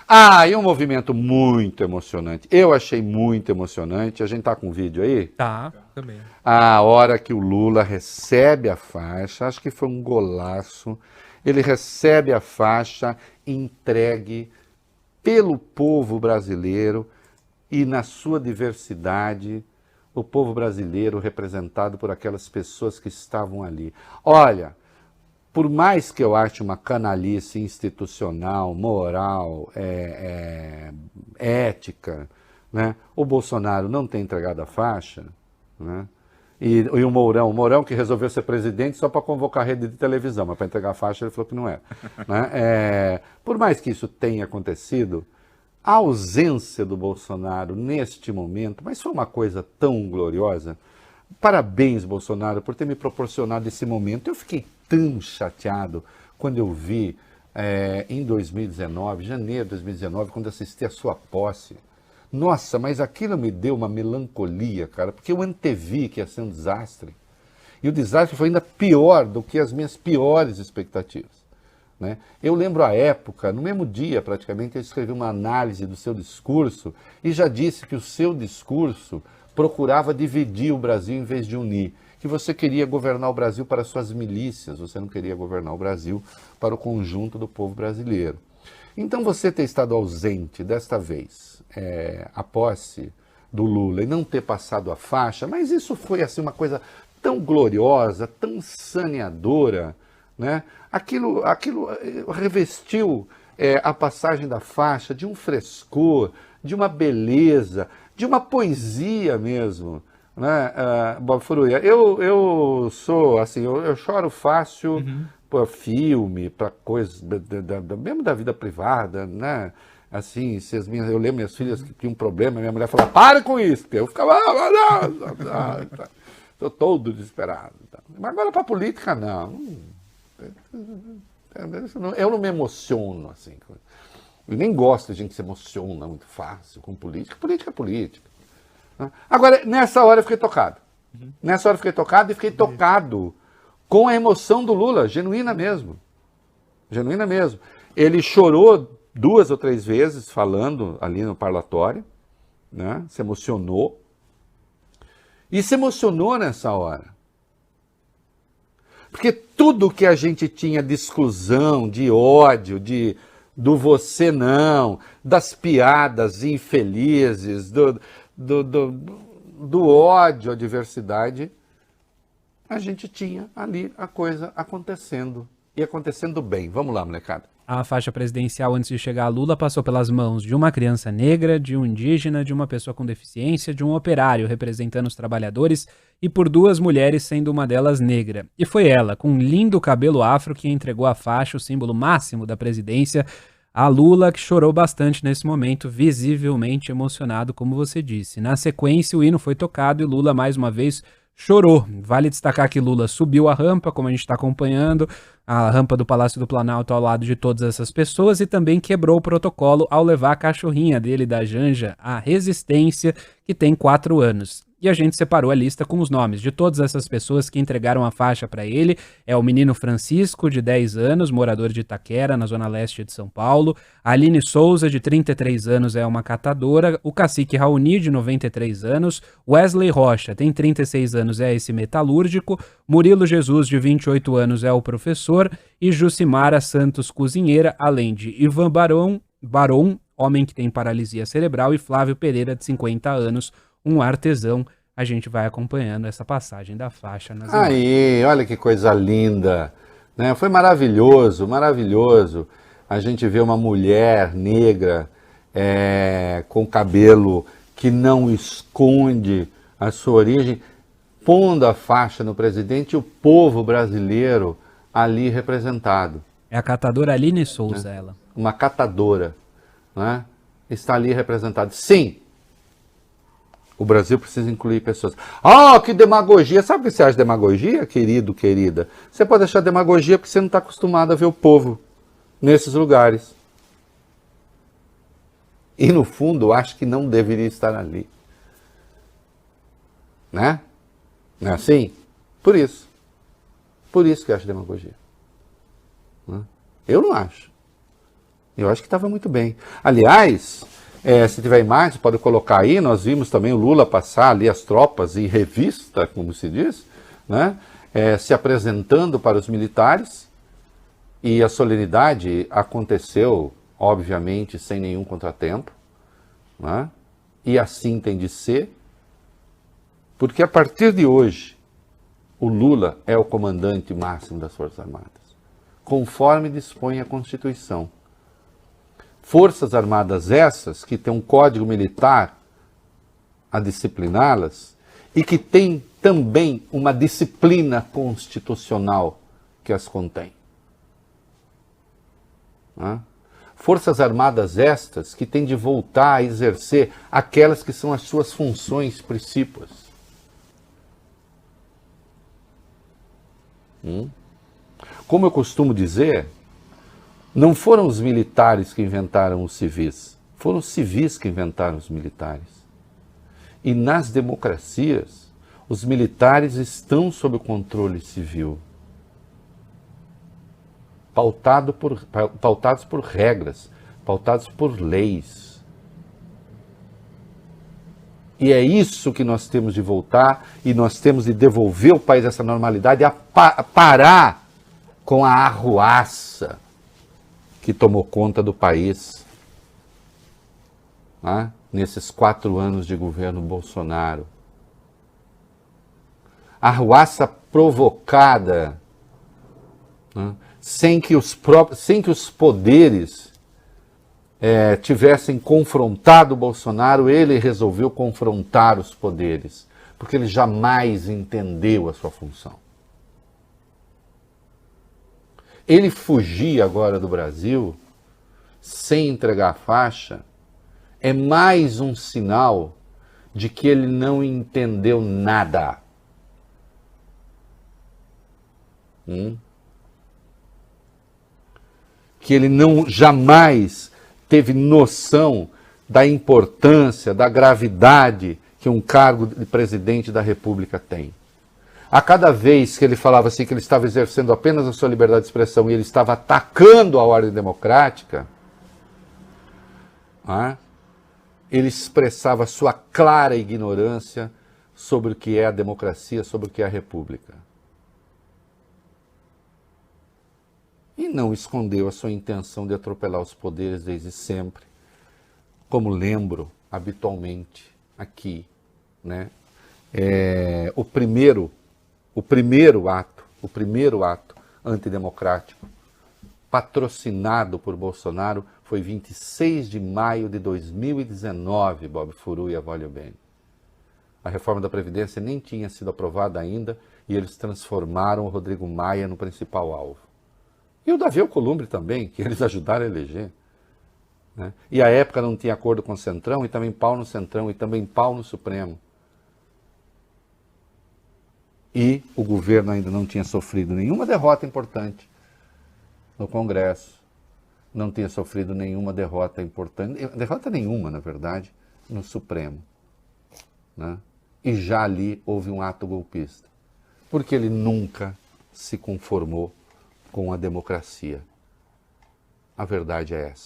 Ah, e um movimento muito emocionante. Eu achei muito emocionante. A gente tá com um vídeo aí? Tá, também. A hora que o Lula recebe a faixa, acho que foi um golaço. Ele recebe a faixa entregue pelo povo brasileiro e na sua diversidade, o povo brasileiro representado por aquelas pessoas que estavam ali. Olha, por mais que eu ache uma canalice institucional, moral, ética, né? O Bolsonaro não tem entregado a faixa, né? E o Mourão que resolveu ser presidente só para convocar a rede de televisão, mas para entregar a faixa ele falou que não era. Né? Por mais que isso tenha acontecido, a ausência do Bolsonaro neste momento, mas foi uma coisa tão gloriosa. Parabéns, Bolsonaro, por ter me proporcionado esse momento. Eu fiquei tão chateado quando eu vi em 2019, janeiro de 2019, quando assisti a sua posse. Nossa, mas aquilo me deu uma melancolia, cara, porque eu antevi que ia ser um desastre. E o desastre foi ainda pior do que as minhas piores expectativas. Né? Eu lembro a época, no mesmo dia praticamente, eu escrevi uma análise do seu discurso e já disse que o seu discurso procurava dividir o Brasil em vez de unir. Que você queria governar o Brasil para suas milícias, você não queria governar o Brasil para o conjunto do povo brasileiro. Então você ter estado ausente desta vez, a posse do Lula e não ter passado a faixa, mas isso foi assim uma coisa tão gloriosa, tão saneadora, né? Aquilo revestiu a passagem da faixa de um frescor, de uma beleza, de uma poesia mesmo, né? Bob Furuia, eu sou assim, eu choro fácil para filme, para coisas mesmo da vida privada, né? Assim, se eu lembro minhas filhas que tinham um problema, minha mulher falava, para com isso, eu ficava, estou todo desesperado. Mas agora para política, não. Eu não me emociono assim. Eu nem gosto de gente que se emociona muito fácil com política. Política é política. Agora, nessa hora eu fiquei tocado. Nessa hora eu fiquei tocado e fiquei tocado com a emoção do Lula, genuína mesmo. Genuína mesmo. Ele chorou 2 ou 3 vezes falando ali no parlatório, né? Se emocionou. E se emocionou nessa hora. Porque tudo que a gente tinha de exclusão, de ódio, do você não, das piadas infelizes, do ódio à diversidade, a gente tinha ali a coisa acontecendo. E acontecendo bem. Vamos lá, molecada. A faixa presidencial, antes de chegar a Lula, passou pelas mãos de uma criança negra, de um indígena, de uma pessoa com deficiência, de um operário representando os trabalhadores e por 2 mulheres, sendo uma delas negra. E foi ela, com um lindo cabelo afro, que entregou a faixa, o símbolo máximo da presidência, a Lula, que chorou bastante nesse momento, visivelmente emocionado, como você disse. Na sequência, o hino foi tocado e Lula, mais uma vez, chorou. Vale destacar que Lula subiu a rampa, como a gente está acompanhando, a rampa do Palácio do Planalto ao lado de todas essas pessoas, e também quebrou o protocolo ao levar a cachorrinha dele, da Janja, a Resistência, que tem 4 anos. E a gente separou a lista com os nomes de todas essas pessoas que entregaram a faixa para ele. É o menino Francisco, de 10 anos, morador de Itaquera, na zona leste de São Paulo. A Aline Souza, de 33 anos, é uma catadora. O cacique Raoni, de 93 anos. Wesley Rocha, tem 36 anos, é esse metalúrgico. Murilo Jesus, de 28 anos, é o professor. E Jucimara Santos, cozinheira, além de Ivan Baron, homem que tem paralisia cerebral, e Flávio Pereira, de 50 anos, um artesão. A gente vai acompanhando essa passagem da faixa nas imagens. Aí, olha que coisa linda, né? Foi maravilhoso, maravilhoso. A gente vê uma mulher negra com cabelo que não esconde a sua origem, pondo a faixa no presidente e o povo brasileiro ali representado. É a catadora Aline Souza, né? Ela. Uma catadora, né? Está ali representada. Sim, o Brasil precisa incluir pessoas. Ah, que demagogia! Sabe o que você acha de demagogia, querido, querida? Você pode achar demagogia porque você não está acostumado a ver o povo nesses lugares. E no fundo, acho que não deveria estar ali. Né? Não é assim? Por isso. Por isso que eu acho demagogia. Eu não acho. Eu acho que estava muito bem. Aliás, se tiver imagens, pode colocar aí, nós vimos também o Lula passar ali as tropas em revista, como se diz, né? Se apresentando para os militares, e a solenidade aconteceu, obviamente, sem nenhum contratempo, né? E assim tem de ser, porque a partir de hoje, o Lula é o comandante máximo das Forças Armadas, conforme dispõe a Constituição. Forças Armadas essas que têm um código militar a discipliná-las e que tem também uma disciplina constitucional que as contém. Forças Armadas estas que têm de voltar a exercer aquelas que são as suas funções principais. Como eu costumo dizer, não foram os militares que inventaram os civis, foram os civis que inventaram os militares. E nas democracias, os militares estão sob o controle civil, pautados por regras, pautados por leis. E é isso que nós temos de voltar, e nós temos de devolver o país a essa normalidade, a parar com a arruaça que tomou conta do país, né? Nesses 4 anos de governo Bolsonaro. A arruaça provocada, né? sem que os poderes tivessem confrontado o Bolsonaro, ele resolveu confrontar os poderes, porque ele jamais entendeu a sua função. Ele fugir agora do Brasil, sem entregar a faixa, é mais um sinal de que ele não entendeu nada. Que ele jamais teve noção da importância, da gravidade que um cargo de presidente da República tem. A cada vez que ele falava assim que ele estava exercendo apenas a sua liberdade de expressão e ele estava atacando a ordem democrática, ele expressava a sua clara ignorância sobre o que é a democracia, sobre o que é a República. E não escondeu a sua intenção de atropelar os poderes desde sempre, como lembro habitualmente aqui, né? O primeiro ato antidemocrático patrocinado por Bolsonaro foi 26 de maio de 2019, Bob Furu e Avolio Bene. A reforma da Previdência nem tinha sido aprovada ainda e eles transformaram o Rodrigo Maia no principal alvo. E o Davi Alcolumbre também, que eles ajudaram a eleger. Né? E à época não tinha acordo com o Centrão, e também pau no Centrão, e também pau no Supremo. E o governo ainda não tinha sofrido nenhuma derrota importante no Congresso. Não tinha sofrido nenhuma derrota importante, derrota nenhuma, na verdade, no Supremo. Né? E já ali houve um ato golpista. Porque ele nunca se conformou com a democracia. A verdade é essa.